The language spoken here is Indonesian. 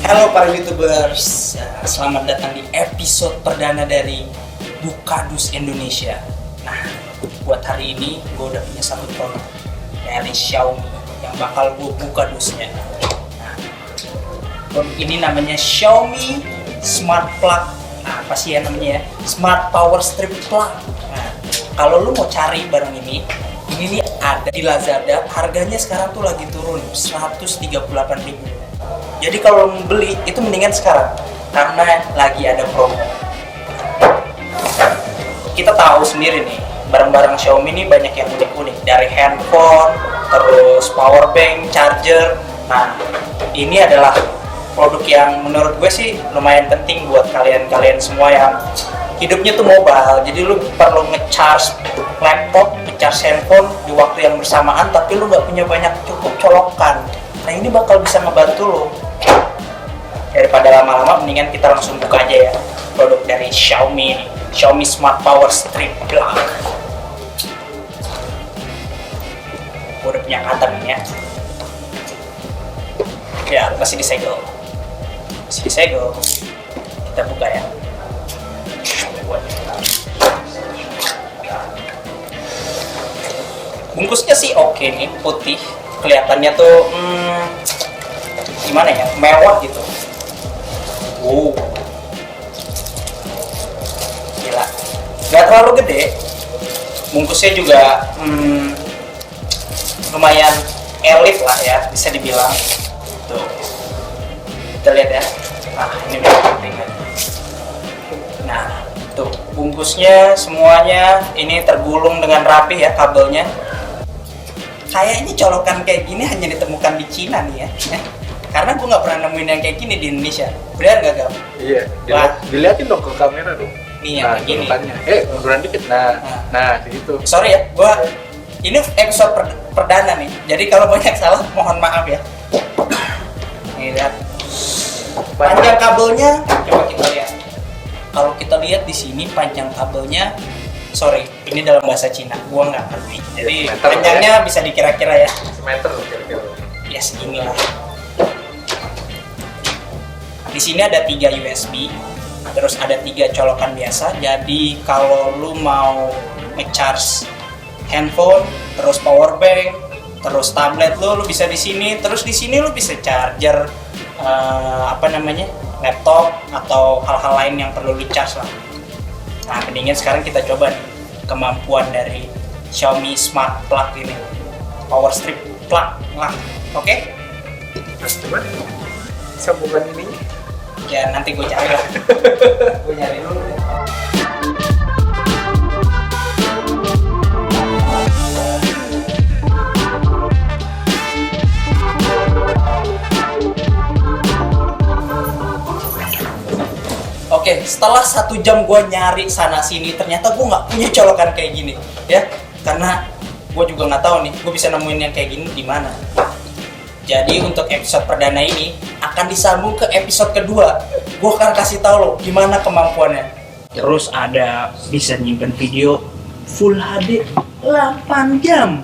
Halo para YouTubers, selamat datang di episode perdana dari BukaDus Indonesia. Nah, buat hari ini gue udah punya satu produk dari Xiaomi yang bakal gue buka dusnya. Nah, produk ini namanya Xiaomi Smart Plug. Nah, apa sih ya namanya ya? Smart Power Strip Plug. Nah, kalau lu mau cari barang ini nih ada di Lazada. Harganya sekarang tuh lagi turun 138.000. Jadi kalau mau beli itu mendingan sekarang karena lagi ada promo. Kita tahu sendiri nih, barang-barang Xiaomi ini banyak yang unik-unik, dari handphone, terus power bank, charger. Nah, ini adalah produk yang menurut gue sih lumayan penting buat kalian-kalian semua yang hidupnya tuh mobile. Jadi lu perlu nge-charge laptop, nge-charge handphone di waktu yang bersamaan, tapi lu nggak punya banyak cukup colokan. Nah, ini bakal bisa ngebantu lo. Daripada lama-lama, mendingan kita langsung buka aja ya produk dari Xiaomi ini. Xiaomi Smart Power Strip Plug. Gue udah punya kata nih ya. Ya, masih disegel. Kita buka ya. Bungkusnya sih oke nih, putih. Kelihatannya tuh gimana ya, mewah gitu. Gila, nggak terlalu gede. Bungkusnya juga lumayan elit lah ya, bisa dibilang. Tuh, kita lihat ya. Nah, ini penting. Nah, tuh bungkusnya semuanya ini tergulung dengan rapi ya kabelnya. Kayaknya colokan kayak gini hanya ditemukan di Cina nih ya. Karena gue nggak pernah nemuin yang kayak gini di Indonesia. Benar nggak, Gam? Iya. Dilihatin dong ke kamera dong. Nih yang kayak gini. Munduran dikit. Nah, gitu. Sorry ya, ini episode perdana nih. Jadi kalau banyak salah, mohon maaf ya. Nih lihat. Panjang kabelnya, coba kita lihat. Kalau kita lihat di sini panjang kabelnya, sorry, ini dalam bahasa Cina, gua nggak ngerti. Jadi panjangnya ya, bisa dikira-kira ya. Semeter kira-kira. Ya segini lah. Di sini ada 3 USB, terus ada 3 colokan biasa. Jadi kalau lu mau nge-charge handphone, terus power bank, terus tablet lu bisa di sini. Terus di sini lu bisa charger laptop atau hal-hal lain yang perlu di-charge lah. Nah, mendingan sekarang kita coba nih kemampuan dari Xiaomi Smart Plug ini, Power Strip Plug lah. Oke? Terus coba sambungan ininya. Ya nanti gue cari lah. Gue nyari dulu. Oke, setelah 1 jam gue nyari sana sini, ternyata gue nggak punya colokan kayak gini, ya. Karena gue juga nggak tahu nih, gue bisa nemuin yang kayak gini di mana. Jadi untuk episode perdana ini akan disambung ke episode kedua. Gue akan kasih tahu lo gimana kemampuannya. Terus ada bisa nyimpen video Full HD 8 jam.